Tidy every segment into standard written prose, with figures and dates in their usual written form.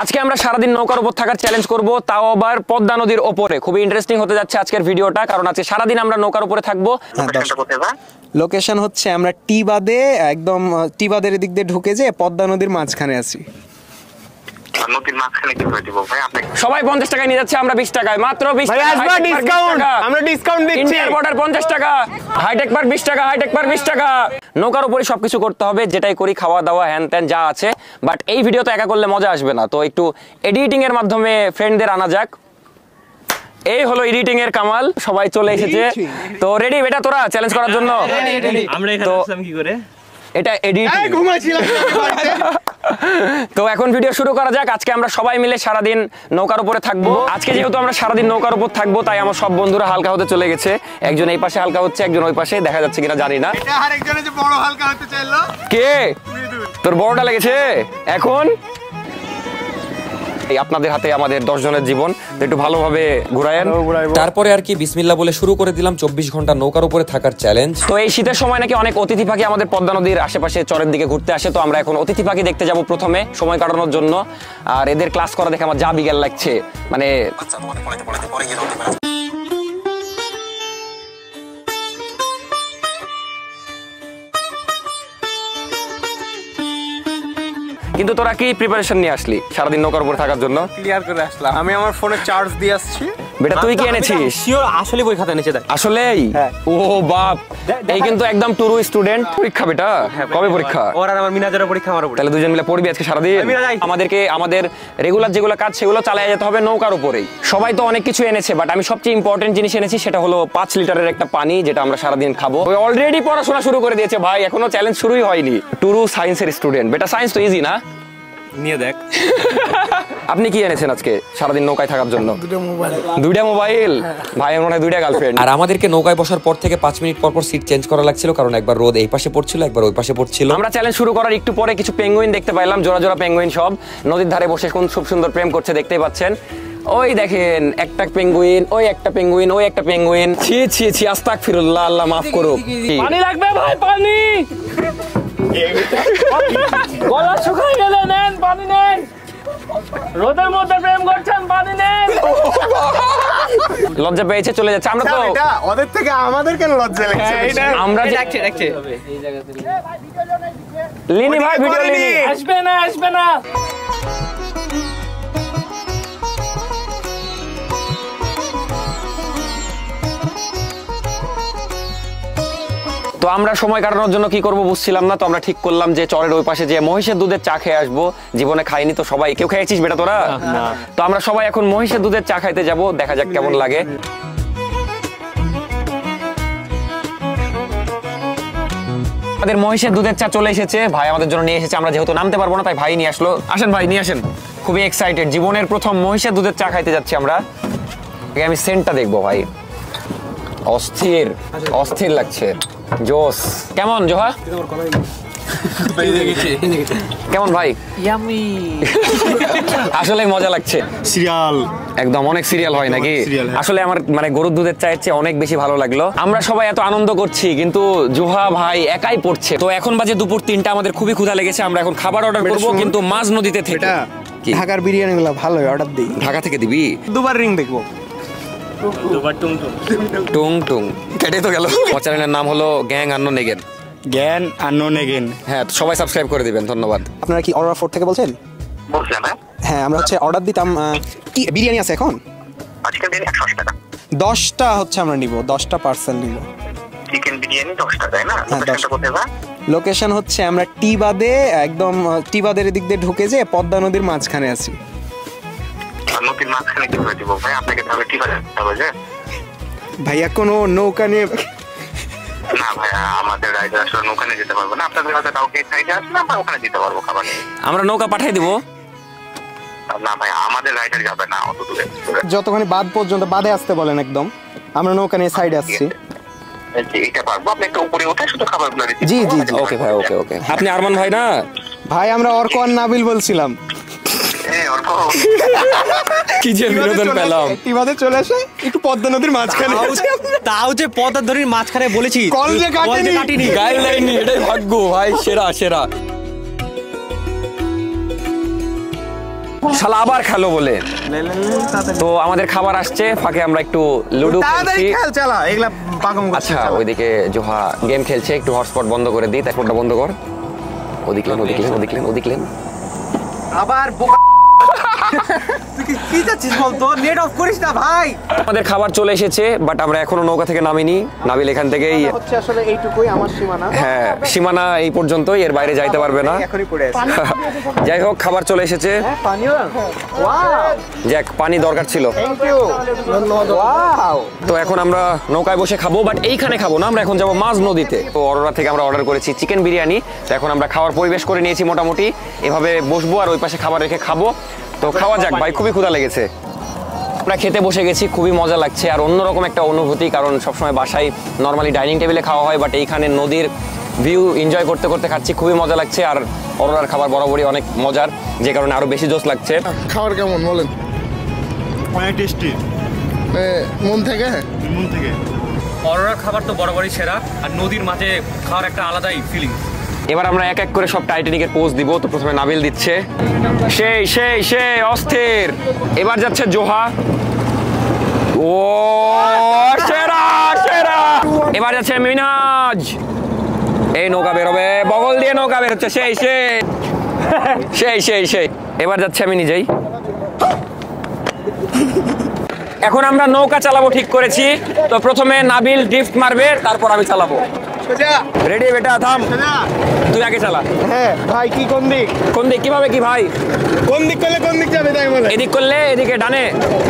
আজকে আমরা সারাদিন নৌকার উপর থাকার চ্যালেঞ্জ করব, তাও আবার পদ্মা নদীর ওপরে। খুবই ইন্টারেস্টিং হতে যাচ্ছে আজকের ভিডিওটা, কারণ আজকে সারাদিন আমরা নৌকার উপরে থাকবো। লোকেশন হচ্ছে আমরা টি বাদে একদম টি বাদের দিক দিয়ে ঢুকে যে পদ্মা নদীর মাঝখানে আছি। সবাই 50 টাকায় নিয়ে যাচ্ছে, আমরা 20 টাকায়, মাত্র 20 টাকা। আমরা ডিসকাউন্ট দিচ্ছি। ইন্ডিয়ার বর্ডার 50 টাকা, হাইটেক পার্ক 20 টাকা, হাইটেক পার্ক 20 টাকা। নৌকার উপরে সবকিছু করতে হবে, যেটাই করি, খাওয়া দাওয়া হ্যান ত্যান যা আছে। বাট এই ভিডিও তো একা করলে মজা আসবে না, তো একটু এডিটিং এর মাধ্যমে ফ্রেন্ডদের আনা যাক। এই হলো এডিটিং এর কামাল, সবাই চলে এসেছে। তো রেডি বেটা তোরা চ্যালেঞ্জ করার জন্য? আমরা এখানে আসলাম কি করে? এটা এডিটিং। তো এখন ভিডিও শুরু করা যাক। আজকে আমরা সবাই মিলে সারাদিন নৌকার উপরে থাকবো। আজকে যেহেতু আমরা সারাদিন নৌকার উপর থাকবো, তাই আমার সব বন্ধুরা হালকা হতে চলে গেছে। একজন এই পাশে হালকা হচ্ছে, একজন ওই পাশে, দেখা যাচ্ছে কিনা জানি না। কে তোর বড়টা লেগেছে? এখন আপনাদের হাতে আমাদের 10 জনের জীবন, একটু ভালোভাবে ঘুরায়েন। তারপরে আর কি বিসমিল্লাহ বলে শুরু করে দিলাম 24 ঘন্টা নৌকার উপরে থাকার চ্যালেঞ্জ। তো এই শীতের সময় নাকি অনেক অতিথি পাখি আমাদের পদ্মা নদীর আশেপাশে চরের দিকে ঘুরতে আসে। তো আমরা এখন অতিথি পাখি দেখতে যাব প্রথমে, সময় কাটানোর জন্য। আর এদের ক্লাস করা দেখে আমার যা বিকেল লাগছে, মানে কিন্তু তোরা কি প্রিপারেশন নিয়ে আসলি সারাদিন নৌকার উপর থাকার জন্য? ক্লিয়ার করে আসলাম। আমি আমার ফোনে চার্জ দিয়ে আসছি। বেটা তুই কি এনেছিস? শিওর আসলে বই খাতা নিচে দেখ। আসলেই? ও বাপ, এই কিন্তু একদম টুরু স্টুডেন্ট। পরীক্ষা বেটা, কবে পরীক্ষা? ওর আর আমার মিনাজের পরীক্ষা, আমার পরীক্ষা। তাহলে দুজন মিলে পড়বি আজকে সারাদিন? আমাদেরকে আমাদের রেগুলার যেগুলো কাজ সেগুলো চালিয়ে যেতে হবে নৌকার উপরেই। সবাই তো অনেক কিছু এনেছে, বাট আমি সবচেয়ে ইম্পর্টেন্ট জিনিস এনেছি, সেটা হলো 5 লিটারের একটা পানি, যেটা আমরা সারাদিন খাবো। ওই অলরেডি পড়াশোনা শুরু করে দিয়েছে ভাই, এখনো চ্যালেঞ্জ শুরুই হয়নি। টুরু সায়েন্সের স্টুডেন্ট। বেটা সায়েন্স তো ইজি না? নিয়ে দেখ। আপনি কি এনেছেন আজকে সারাদিন নৌকায় থাকার জন্য? দুইটা মোবাইল। ভাই মনে হয় 2টা গার্লফ্রেন্ড। আর আমাদেরকে নৌকায় বসার পর থেকে 5 মিনিট পর পর সিট চেঞ্জ করা লাগছিল, কারণ একবার রোদ এই পাশে পড়ছিল, একবার ওই পাশে পড়ছিল। আমরা চ্যালেঞ্জ শুরু করার একটু পরে কিছু পেঙ্গুইন দেখতে পাইলাম, জোড়া জোড়া পেঙ্গুইন, সব নদীর ধারে বসে কোন খুব সুন্দর প্রেম করছে, দেখতেই পাচ্ছেন। ওই দেখেন একটা পেঙ্গুইন, ওই একটা পেঙ্গুইন, ওই একটা পেঙ্গুইন। ছি ছি ছি, আস্তাগফিরুল্লাহ, আল্লাহ মাফ করুক। পানি লাগবে ভাই, পানি। গলা শুকায় গেলে নেন, পানি নেন। রোদের মধ্যে প্রেম করছেন, পানি নেন। লজ্জা পেয়েছে, চলে যাচ্ছে। আমরা তো ওদের থেকে আমাদের কেন লজ্জা লাগছে? আমরা যে লিনি ভাই ভিডিও লিনি আসবে না, আসবে না। তো আমরা সময় কাটানোর জন্য কি করব বুঝছিলাম না, তো আমরা ঠিক করলাম যে চরের ওই পাশে যে মহিষের দুধের চা খেয়ে আসবো। জীবনে খাইনি তো সবাই। কেউ খেয়েছিস বেটা তোরা? তো আমরা সবাই এখন মহিষের দুধের চা খাইতে যাব, দেখা যাক কেমন লাগে। আমাদের মহিষের দুধের চা চলে এসেছে, ভাই আমাদের জন্য নিয়ে এসেছে। আমরা যেহেতু নামতে পারবো না, তাই ভাই নিয়ে আসলো। আসেন ভাই, নিয়ে আসেন। খুবই এক্সাইটেড, জীবনের প্রথম মহিষের দুধের চা খাইতে যাচ্ছি আমরা। আমি সেন্টটা দেখবো ভাই, অস্থির অস্থির লাগছে, জোস। কেমন জোহা? কেমন ভাই? আসলে মজা লাগছে। সিরিয়াল একদম অনেক সিরিয়াল হয় নাকি? আসলে আমার মানে গরুর দুধের চায়ের চেয়ে অনেক বেশি ভালো লাগলো। আমরা সবাই এত আনন্দ করছি, কিন্তু জোহা ভাই একাই পড়ছে। তো এখন বাজে দুপুর 3টা, আমাদের খুবই ক্ষুধা লেগেছে। আমরা এখন খাবার অর্ডার করবো, কিন্তু মাঝ নদীতে থেকে। ঢাকার বিরিয়ানি গুলো ভালো, অর্ডার দিই। ঢাকা থেকে দিবি? দুবার রিং দেখবো। টুং টুং কেটে তো গেল। চ্যানেলের নাম হলো গ্যাং আননোন এগেন। জ্ঞান আননোন এগেন। হ্যাঁ, সবাই সাবস্ক্রাইব করে দিবেন, ধন্যবাদ। আপনারা কি অর্ডার 4 থেকে বলছেন? হ্যাঁ, আমরা হচ্ছে অর্ডার দিতাম। কি বিরিয়ানি আছে এখন? আজকে বিরিয়ানি 180 টাকা। 10টা হচ্ছে আমরা নিব, 10টা পার্সেল নিব। চিকেন বিরিয়ানি 10 টাকা, তাই না? লোকেশনটা কোথায় ভাই? লোকেশন হচ্ছে আমরা টি বাদে একদম টি বাদের দিক দিয়ে ঢুকে যে পদ্মা নদীর মাঝখানে আছি। নদীর মাঝখানে কি করে দিব ভাই? আপনাকে তাহলে ঠিক আছে হবে যে ভাইয়া কোনো নৌকা নিয়ে? না ভাই, আমাদের রাইডার আসলে নৌকা নিয়ে যেতে পারবো না। আপনাদের কাছে কাউকে সাইডে আসলে আমরা ওখানে দিতে পারবো খাবার নিয়ে। আমরা নৌকা পাঠিয়ে দিব। না ভাই, আমাদের রাইডার যাবে না অত দূরে। যতখানি বাদ পর্যন্ত বাদে আসতে বলেন একদম, আমরা নৌকা নিয়ে সাইডে আসছি। এটা পারবো, আপনি একটু উপরে উঠে শুধু খাবারগুলো দিতে। জি জি জি, ওকে ভাই, ওকে ওকে। আপনি আরমান ভাই না? ভাই আমরা অর্ক আর নাবিল বলছিলাম। কি যে বিনোদন পেলাম। টিবাদে চলে আসে একটু পদ্মা নদীর মাঝখানে, তাও যে পদ্মা নদীর মাঝখানে বলেছি, কল যে কাটিনি, গাইডলাইন নি, এটাই ভাগ্য ভাই, সেরা সেরা। শালা আবার খেলো বলে। তো আমাদের খাবার আসছে, ফাঁকে আমরা একটু লুডো খেলছি। চালা এগুলা পাগম। আচ্ছা ওইদিকে জোহা গেম খেলছে, একটু হটস্পট বন্ধ করে দিই, তারপরটা বন্ধ কর। ওদিকলেন আবার তুই কি চাচ্ছিস বলতো? নেট অফ করিস না ভাই। আমাদের খাবার চলে এসেছে, বাট আমরা এখনো নৌকা থেকে নামিনি। নাবিল এখান থেকেই হচ্ছে আসলে এইটুকুই আমার সীমানা। হ্যাঁ, সীমানা এই পর্যন্তই, এর বাইরে যাইতে পারবে না। এখনই পড়ে আছে। যাই হোক, খাবার চলে এসেছে। পানিও ওয়াও, যাক, পানি দরকার ছিল। Thank you. ওয়াও। তো এখন আমরা নৌকায় বসে খাবো, বাট এইখানে খাবো না, আমরা এখন যাবো মাঝ নদীতে। তো অরোরা থেকে আমরা অর্ডার করেছি চিকেন বিরিয়ানি। তো এখন আমরা খাওয়ার পরিবেশ করে নিয়েছি মোটামুটি, এভাবে বসবো আর ওই পাশে খাবার রেখে খাবো। তো খাওয়া যাক ভাই, খুবই ক্ষুধা লেগেছে। আমরা খেতে বসে গেছি, খুবই মজা লাগছে আর অন্যরকম একটা অনুভূতি, কারণ সবসময় বাসায় নর্মালি ডাইনিং টেবিলে খাওয়া হয়, বাট এইখানে নদীর ভিউ এনজয় করতে করতে খাচ্ছি, খুবই মজা লাগছে। আর অরোরার খাবার বরাবরই অনেক মজার, যে কারণে আরো বেশি জোশ লাগছে। খাবার কেমন বলেন? অনেক টেস্টি, মন থেকে অরোরার খাবার তো বরাবরই সেরা, আর নদীর মাঝে খাওয়ার একটা আলাদাই ফিলিং। এবার আমরা এক এক করে সব টাইটানিকের পোজ দিব। তো প্রথমে নাবিল দিচ্ছে, সেই অস্থির। এবার যাচ্ছে জোহা, ও সেরা। এবার যাচ্ছে মিনাজ, এই নৌকা বেরোবে, বগল দিয়ে নৌকা বেরোচ্ছে, সেই। এবার যাচ্ছে আমি নিজেই। এখন আমরা নৌকা চালাবো ঠিক করেছি। তো প্রথমে নাবিল ড্রিফট মারবে, তারপর আমি চালাবো। রেডি বেটা, থাম, তুই আগে চালা। হ্যাঁ ভাই, কি কোন দিক? কোন দিক কিভাবে কি ভাই? কোন দিক করলে কোন দিক যাবে তাই বলে? এদিক করলে এদিকে ডানে,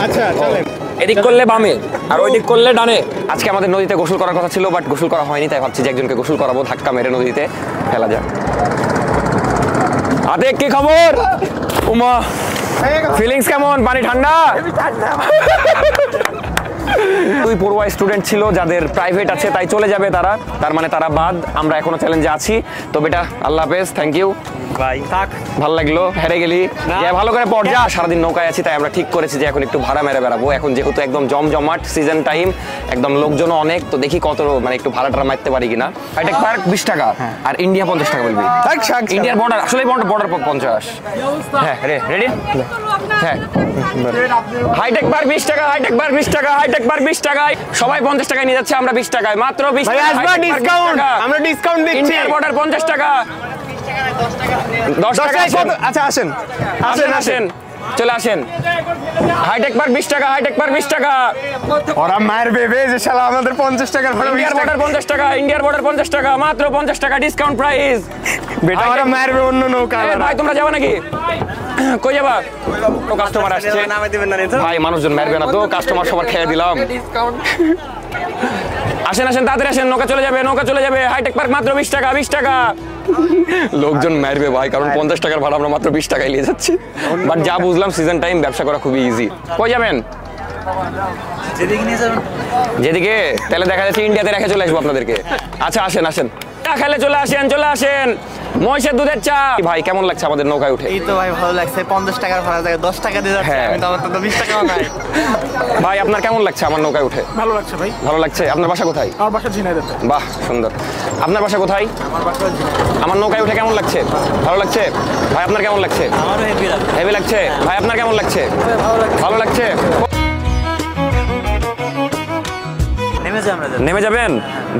আচ্ছা চলেন। এদিক করলে বামে, আর ওই দিক করলে ডানে। আজকে আমাদের নদীতে গোসল করার কথা ছিল, বাট গোসল করা হয়নি, তাই ভাবছি যে একজনকে গোসল করাবো, ধাক্কা মেরে নদীতে ফেলা যাক। আতে কি খবর? উমা, ফিলিংস কেমন? পানি ঠান্ডা? দুই পড়ুয়া স্টুডেন্ট ছিল যাদের প্রাইভেট আছে, তাই চলে যাবে তারা, তার মানে তারা বাদ। আমরা এখনো চ্যালেঞ্জে আছি। তো বেটা, আল্লাহ হাফেজ, থ্যাংক ইউ ভাই, থাক, ভালো লাগলো। হেরে গেলি, ভালো করে পড় যা। সারাদিন নৌকায় আছি, তাই আমরা ঠিক করেছি যে এখন একটু ভাড়া মেরে বেড়াবো। এখন যেহেতু একদম জমজমাট সিজন টাইম, একদম লোকজনও অনেক, তো দেখি কত মানে একটু ভাড়াটা মারতে পারি কিনা। হাইটেক পার্ক 20 টাকা আর ইন্ডিয়া 50 টাকা বলবি। ইন্ডিয়ার বর্ডার, আসলে বর্ডার 50। হ্যাঁ রেডি, হ্যাঁ। হাইটেক পার্ক 20 টাকা, হাইটেক পার্ক 20 টাকা, হাইটেক পার্ক 20 টাকায়। সবাই 50 টাকায় নিয়ে যাচ্ছে, আমরা 20 টাকায়, মাত্র 20 টাকা। আমরা ডিসকাউন্ট দিচ্ছি। ইন্ডিয়ার বর্ডার 50 টাকা, 10 টাকা। আচ্ছা আসেন চলে আসেন। হাইটেক পার্ক 20 টাকা, হাইটেক পার্ক 20 টাকা। ওরা মারবে বে যে শালা আমাদের 50 টাকার ভাড়া। ইন্ডিয়ার বর্ডার 50 টাকা, ইন্ডিয়ার বর্ডার 50 টাকা, মাত্র 50 টাকা ডিসকাউন্ট প্রাইস। বেটা ওরা মারবে অন্য নৌকা। ভাই তোমরা যাবা নাকি? কই যাবা? তো কাস্টমার আসছে ভাই, মানুষজন মারবে না তো, কাস্টমার সবার খেয়ে দিলাম। আসেন তাড়াতাড়ি আসেন, নৌকা চলে যাবে। হাইটেক পার্ক মাত্র 20 টাকা, 20 টাকা। লোকজন মারবে ভাই, কারণ 50 টাকার ভাড়া আমরা মাত্র 20 টাকায় নিয়ে যাচ্ছি। বাট যা বুঝলাম, সিজন টাইম ব্যবসা করা খুবই ইজি। কই যাবেন? যেদিকে, তাহলে দেখা যাচ্ছে ইন্ডিয়াতে রেখে চলে আসবো আপনাদেরকে। আচ্ছা আসেন, খেলে চলে আসেন। মহিষের দুধের চা। ভাই কেমন লাগছে আমাদের নৌকায় উঠে? এই তো ভাই ভালো লাগছে। 50 টাকার ভাড়া জায়গায় 10 টাকা দিয়ে যাচ্ছে, হ্যাঁ। আমি তো আমার তো 20 টাকাও নাই। ভাই আপনার কেমন লাগছে আমার নৌকায় উঠে? ভালো লাগছে ভাই। ভালো লাগছে। আপনার বাসা কোথায়? আমার বাসা ঝিনাইদহে। বাহ, সুন্দর। আপনার বাসা কোথায়? আমার বাসা ঝিনাইদহে। আমার নৌকায় উঠে কেমন লাগছে? ভালো লাগছে। ভাই আপনার কেমন লাগছে? আমারও হেভি লাগছে। ভাই আপনার কেমন লাগছে? ভালো লাগছে। নেমে যাবেন?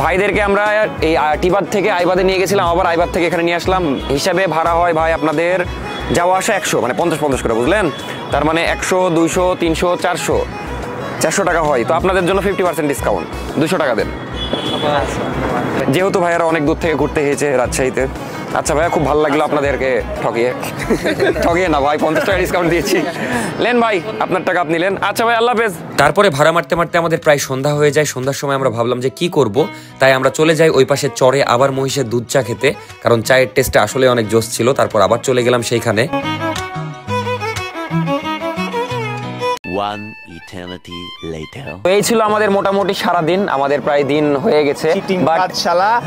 ভাইদেরকে আমরা এই টিবাদ থেকে আইবাদে নিয়ে গেছিলাম, আবার আইবাদ থেকে এখানে নিয়ে আসলাম। হিসাবে ভাড়া হয় ভাই আপনাদের যাওয়া আসা 100, মানে 50 করে, বুঝলেন? তার মানে 100, 200, 300, 400 টাকা হয়। তো আপনাদের জন্য 50% ডিসকাউন্ট, 200 টাকা দেন। যেহেতু ভাইয়ারা অনেক দূর থেকে ঘুরতে গিয়েছে রাজশাহীতে। আচ্ছা ভাইয়া, খুব ভালো লাগলো আপনাদেরকে ঠকিয়ে না ভাই, 50 টাকা ডিসকাউন্ট দিয়েছি। লেন ভাই, আপনার টাকা আপনি লেন। আচ্ছা ভাই, আল্লাহ হাফেজ। তারপরে ভাড়া মারতে আমাদের প্রায় সন্ধ্যা হয়ে যায়। সন্ধ্যার সময় আমরা ভাবলাম যে কি করব, তাই আমরা চলে যাই ওই পাশে চরে আবার মহিষের দুধ চা খেতে, কারণ চায়ের টেস্টে আসলে অনেক জোশ ছিল। তারপর আবার চলে গেলাম সেইখানে। One eternity later. তো এই ছিল আমাদের মোটামুটি সারাদিন, আমাদের প্রায় দিন হয়ে গেছে, চিটিং বাট বাদশালা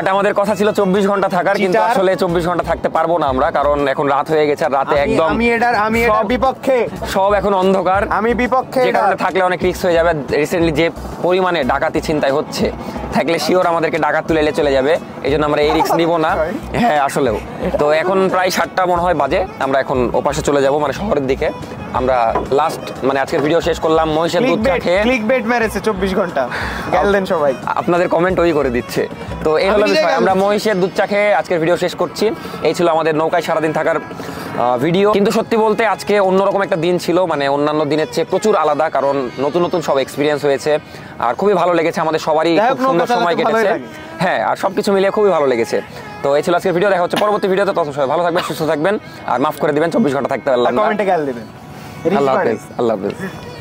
আমাদের কথা ছিল 24 ঘন্টা থাকার, কিন্তু Cheater. আসলে 24 ঘন্টা থাকতে পারবো না আমরা, কারণ এখন রাত হয়ে গেছে আর রাতে একদম আমি এটার সব- বিপক্ষে সব এখন অন্ধকার, আমি বিপক্ষে যে কারণে এটার। থাকলে অনেক রিস্ক হয়ে যাবে। রিসেন্টলি যে পরিমাণে ডাকাতি ছিনতাই হচ্ছে, থাকলে শিওর আমাদেরকে ডাকাত তুলে এলে চলে যাবে, এই জন্য আমরা এই রিস্ক নিব না। হ্যাঁ আসলেও তো এখন প্রায় 7টা মনে হয় বাজে, আমরা এখন ওপাশে চলে যাব, মানে শহরের দিকে। আমরা লাস্ট মানে আজকের ভিডিও শেষ করলাম মহিষের দুধ চা খেয়ে। ক্লিক বেট মেরেছে 24 ঘন্টা গেল দেন সবাই। আপনাদের কমেন্ট ওই করে দিচ্ছে। তো এই হলো আমি নিজে বিষয়, গেল আমরা দিচ্ছি। মহিষের দুধ চা খেয়ে আজকের ভিডিও শেষ করছি। এই ছিল আমাদের নৌকায় সারাদিন থাকার ভিডিও। কিন্তু সত্যি বলতে আজকে অন্যরকম একটা দিন ছিল, মানে অন্যান্য দিনের চেয়ে প্রচুর আলাদা, কারণ নতুন নতুন সব এক্সপিরিয়েন্স হয়েছে আর খুবই ভালো লেগেছে আমাদের সবারই, যাই হোক, খুব সুন্দর নৌকা চালাতে সময় ভালোই কেটেছে। লাগে। হ্যাঁ, আর সবকিছু মিলিয়ে খুবই ভালো লেগেছে। তো এই ছিল আজকের ভিডিও, দেখা হচ্ছে পরবর্তী ভিডিওতে। তত সবাই ভালো থাকবেন, সুস্থ থাকবেন, আর মাফ করে দিবেন 24 ঘন্টা থাকতে পারলাম না। কমেন্টে গেল দিবেন। আল্লাহ হাফেজ।